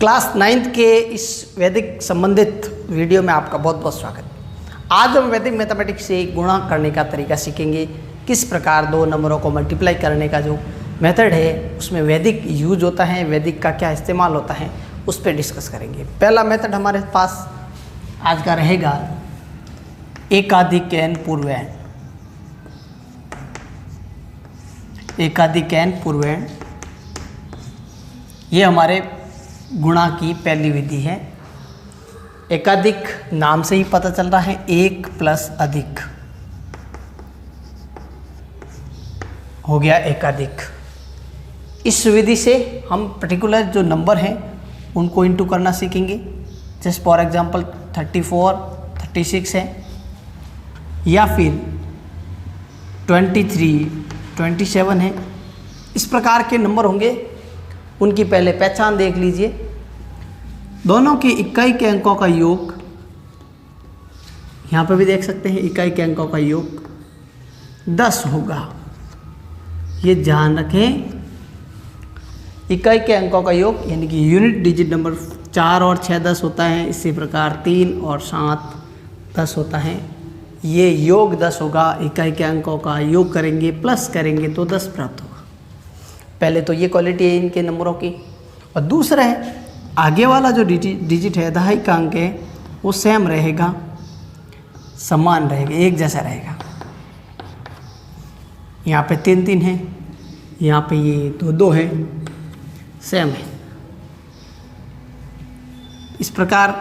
Class 9th के इस वैदिक संबंधित वीडियो में आपका बहुत बहुत स्वागत। आज हम वैदिक मैथमेटिक्स से गुणा करने का तरीका सीखेंगे। किस प्रकार दो नंबरों को मल्टीप्लाई करने का जो मेथड है उसमें वैदिक यूज होता है, वैदिक का क्या इस्तेमाल होता है, उस पर डिस्कस करेंगे। पहला मेथड हमारे पास आज का रहेगा एकाधिक n पूर्वैण। एकाधिक n पूर्वैण ये हमारे गुणा की पहली विधि है। एकाधिक नाम से ही पता चल रहा है, एक प्लस अधिक हो गया एकाधिक। इस विधि से हम पर्टिकुलर जो नंबर हैं उनको इंटू करना सीखेंगे। जैसे फॉर एग्जांपल 34, 36 है, या फिर 23, 27 है। इस प्रकार के नंबर होंगे, उनकी पहले पहचान देख लीजिए। दोनों के इकाई के अंकों का योग, यहाँ पर भी देख सकते हैं, इकाई के अंकों का योग 10 होगा। ये ध्यान रखें, इकाई के अंकों का योग यानी कि यूनिट डिजिट नंबर 4 और 6 10 होता है। इसी प्रकार 3 और 7 10 होता है। ये योग 10 होगा। इकाई के अंकों का योग करेंगे, प्लस करेंगे तो 10 प्राप्त होगा। पहले तो ये क्वालिटी है इनके नंबरों की। और दूसरा है, आगे वाला जो डिजिट है, दहाई का अंक है, वो सेम रहेगा, समान रहेगा, एक जैसा रहेगा। यहाँ पे 3 3 है, यहाँ पे ये 2 2 है, सेम है। इस प्रकार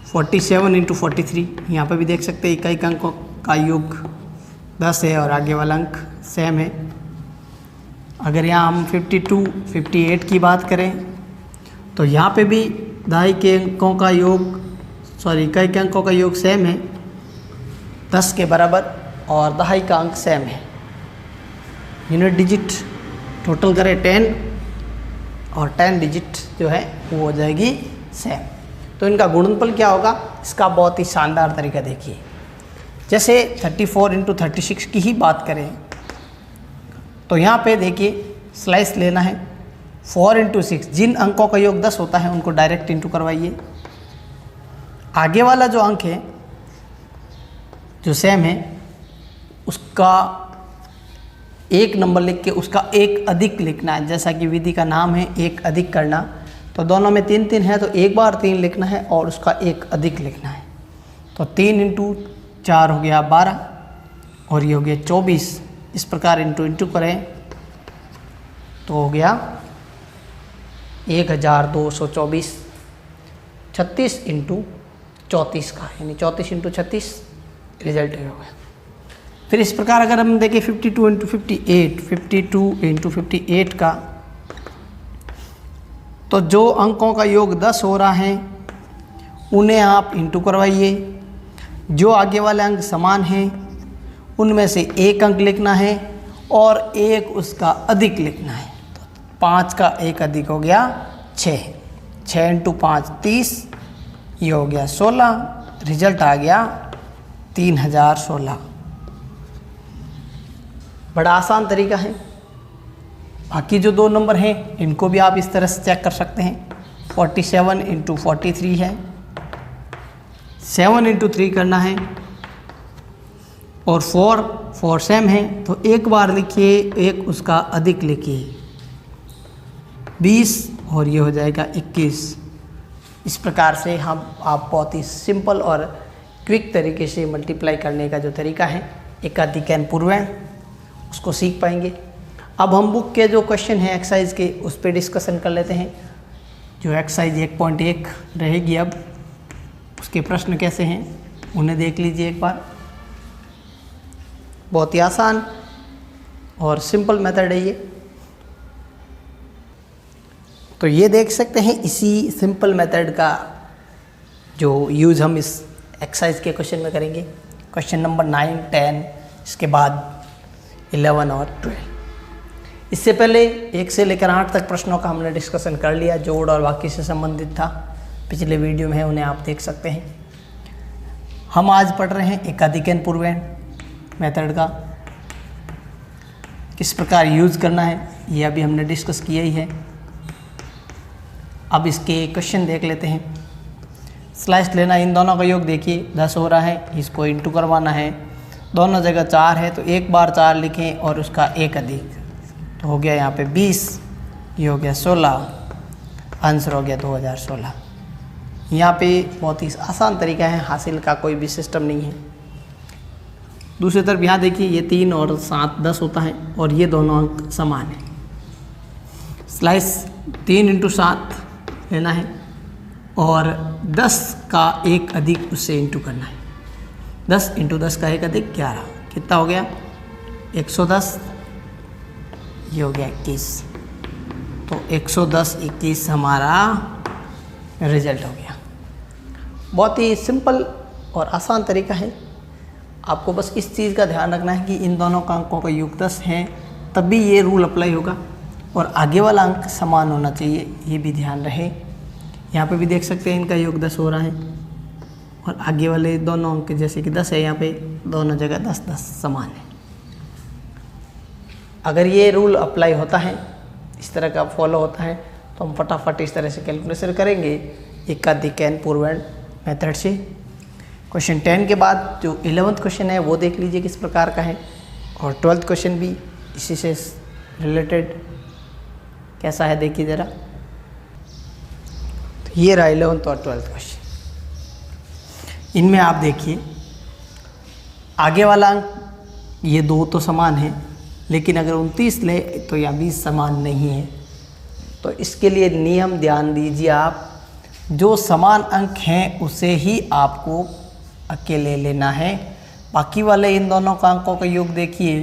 47 इंटू 43, यहाँ पे भी देख सकते हैं इकाई के अंकों का योग 10 है और आगे वाला अंक सेम है। अगर यहाँ हम 52, 58 की बात करें तो यहाँ पे भी दहाई के अंकों का योग, इकाई के अंकों का योग सेम है, 10 के बराबर, और दहाई का अंक सेम है। यूनिट डिजिट टोटल करें 10 और 10 डिजिट जो है वो हो जाएगी सेम। तो इनका गुणनफल क्या होगा, इसका बहुत ही शानदार तरीका देखिए। जैसे 34 इंटू 36 की ही बात करें तो यहाँ पे देखिए स्लाइस लेना है। 4 इंटू 6, जिन अंकों का योग 10 होता है उनको डायरेक्ट इंटू करवाइए। आगे वाला जो अंक है जो सेम है उसका एक नंबर लिख के उसका एक अधिक लिखना है। जैसा कि विधि का नाम है एक अधिक करना, तो दोनों में 3 3 है तो एक बार 3 लिखना है और उसका एक अधिक लिखना है। तो 3 इंटू 4 हो गया 12 और ये हो गया 24। इस प्रकार इंटू करें तो हो गया 1224। 36 इंटू 34 का, यानी 34 इंटू 36 रिजल्ट हो गया। फिर इस प्रकार अगर हम देखें 52 इंटू 58, 52 इंटू 58 का, तो जो अंकों का योग 10 हो रहा है उन्हें आप इंटू करवाइए। जो आगे वाले अंक समान हैं उनमें से एक अंक लिखना है और एक उसका अधिक लिखना है। तो 5 का एक अधिक हो गया 6, 6 इंटू 5 30, ये हो गया 16। रिजल्ट आ गया 3016। बड़ा आसान तरीका है। बाकी जो 2 नंबर हैं इनको भी आप इस तरह से चेक कर सकते हैं। 47 इंटू 43 है, 7 इंटू 3 करना है, और 4 सेम है तो एक बार लिखिए, एक उसका अधिक लिखिए, 20 और ये हो जाएगा 21। इस प्रकार से आप बहुत ही सिंपल और क्विक तरीके से मल्टीप्लाई करने का जो तरीका है एकाधिक n पूर्वैण, उसको सीख पाएंगे। अब हम बुक के जो क्वेश्चन हैं एक्सरसाइज के, उस पर डिस्कशन कर लेते हैं। जो एक्सरसाइज 1.1 रहेगी, अब उसके प्रश्न कैसे हैं उन्हें देख लीजिए एक बार। बहुत ही आसान और सिंपल मेथड है ये। तो ये देख सकते हैं, इसी सिंपल मेथड का जो यूज़ हम इस एक्सरसाइज के क्वेश्चन में करेंगे। क्वेश्चन नंबर 9, 10, इसके बाद 11 और 12। इससे पहले 1 से लेकर 8 तक प्रश्नों का हमने डिस्कशन कर लिया, जोड़ और वाक्य से संबंधित था। पिछले वीडियो में है, उन्हें आप देख सकते हैं। हम आज पढ़ रहे हैं एकाधिक n पूर्वैण मेथड का किस प्रकार यूज़ करना है, ये अभी हमने डिस्कस किया ही है। अब इसके क्वेश्चन देख लेते हैं। स्लाइस लेना, इन दोनों का योग देखिए 10 हो रहा है, इसको इंटू करवाना है, दोनों जगह 4 है तो एक बार 4 लिखें और उसका एक अधिक, तो हो गया यहाँ पे 20, ये हो गया 16, आंसर हो गया 2016। यहाँ पे बहुत ही आसान तरीका है, हासिल का कोई भी सिस्टम नहीं है। दूसरी तरफ यहाँ देखिए ये 3 और 7 10 होता है और ये दोनों अंक समान है। स्लाइस 3 × 7 लेना है और 10 का एक अधिक उससे इंटू करना है। 10 × 10 का एक अधिक 11, कितना हो गया 110, ये हो गया 21, तो 110 21 हमारा रिजल्ट हो गया। बहुत ही सिंपल और आसान तरीका है। आपको बस इस चीज़ का ध्यान रखना है कि इन दोनों का अंकों का योग 10 है, तभी ये रूल अप्लाई होगा और आगे वाला अंक समान होना चाहिए, ये भी ध्यान रहे। यहाँ पे भी देख सकते हैं इनका योग 10 हो रहा है और आगे वाले दोनों अंक जैसे कि 10 है, यहाँ पे दोनों जगह 10 10 समान है। अगर ये रूल अप्लाई होता है, इस तरह का फॉलो होता है, तो हम फटाफट इस तरह से कैलकुलेशन करेंगे एकाधिक n पूर्वण मेथड से। क्वेश्चन 10 के बाद जो 11th क्वेश्चन है वो देख लीजिए किस प्रकार का है, और 12th क्वेश्चन भी इसी से रिलेटेड कैसा है देखिए ज़रा। तो ये रहा 11th और 12th क्वेश्चन। इनमें आप देखिए आगे वाला अंक ये 2 तो समान है, लेकिन अगर 29 ले तो या 20 समान नहीं है। तो इसके लिए नियम ध्यान दीजिए आप, जो समान अंक हैं उसे ही आपको अकेले लेना है। बाकी वाले इन दोनों का अंकों का योग देखिए,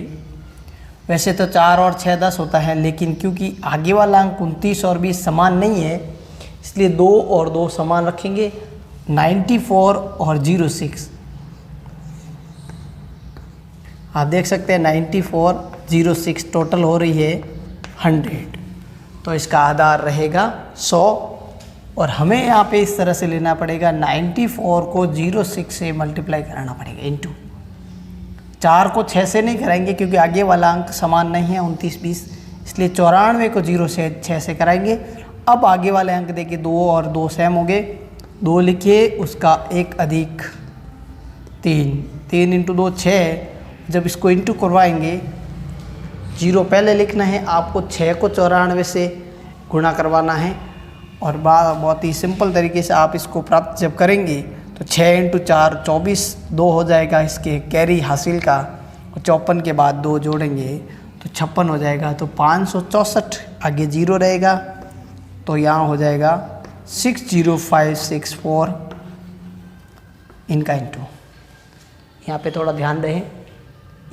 वैसे तो 4 और 6 10 होता है, लेकिन क्योंकि आगे वाला अंक 29 और 20 समान नहीं है, इसलिए 2 और 2 समान रखेंगे। 94 और 06 आप देख सकते हैं 94 06 टोटल हो रही है 100, तो इसका आधार रहेगा 100 और हमें यहाँ पे इस तरह से लेना पड़ेगा 94 को 06 से मल्टीप्लाई कराना पड़ेगा इंटू 4 को 6 से नहीं कराएंगे क्योंकि आगे वाला अंक समान नहीं है 29 20, इसलिए 94 को 0 से 6 से कराएंगे। अब आगे वाले अंक देखिए 2 और 2 सेम हो गए, 2 लिखिए उसका एक अधिक 3, 3 × 2 6। जब इसको इंटू करवाएंगे 0 पहले लिखना है आपको, 6 को 94 से गुणा करवाना है और बहुत ही सिंपल तरीके से आप इसको प्राप्त जब करेंगे तो 6 × 4 24 2 हो जाएगा इसके कैरी हासिल का, और 54 के बाद 2 जोड़ेंगे तो 56 हो जाएगा। तो 564 आगे 0 रहेगा, तो यहाँ हो जाएगा 60564 इनका इंटू। यहाँ पे थोड़ा ध्यान दें,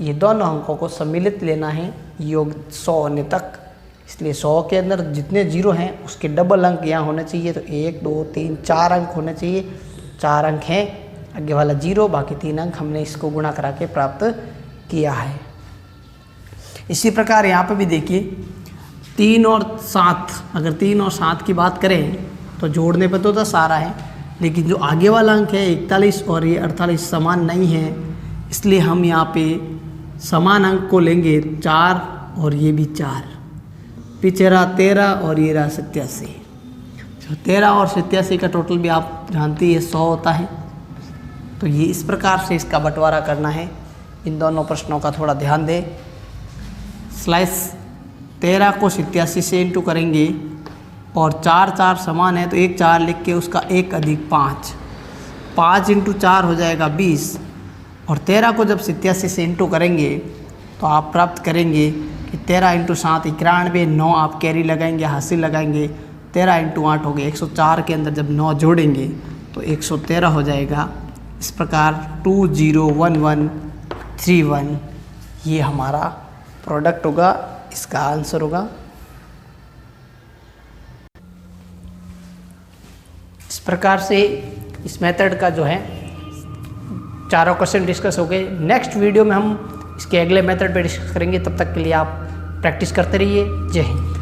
ये दोनों अंकों को सम्मिलित लेना है योग 100 होने तक, इसलिए 100 के अंदर जितने 0 हैं उसके डबल अंक यहाँ होने चाहिए। तो 1 2 3 4 अंक होने चाहिए, 4 अंक हैं, आगे वाला 0, बाकी 3 अंक हमने इसको गुणा करा के प्राप्त किया है। इसी प्रकार यहाँ पे भी देखिए 3 और 7, अगर 3 और 7 की बात करें तो जोड़ने पे तो 10 आ रहा है, लेकिन जो आगे वाला अंक है 41 और ये 48 समान नहीं है, इसलिए हम यहाँ पे समान अंक को लेंगे 4 और ये भी 4, पीछे रहा 13 और ये रहा 87। तो 13 और 87 का टोटल भी आप जानती है 100 होता है। तो ये इस प्रकार से इसका बंटवारा करना है। इन दोनों प्रश्नों का थोड़ा ध्यान दें। स्लाइस 13 को 87 से इंटू करेंगे और 4 4 समान है, तो एक 4 लिख के उसका एक अधिक 5, 5 × 4 हो जाएगा 20, और 13 को जब 87 से इंटू करेंगे तो आप प्राप्त करेंगे कि 13 × 7 91, 9 आप कैरी लगाएंगे हासिल लगाएंगे, 13 × 8 हो गए 104 के अंदर जब 9 जोड़ेंगे तो 113 हो जाएगा। इस प्रकार 201131 ये हमारा प्रोडक्ट होगा, इसका आंसर होगा। इस प्रकार से इस मेथड का जो है चारों क्वेश्चन डिस्कस हो गए। नेक्स्ट वीडियो में हम इसके अगले मेथड पे डिस्कस करेंगे। तब तक के लिए आप प्रैक्टिस करते रहिए। जय हिंद।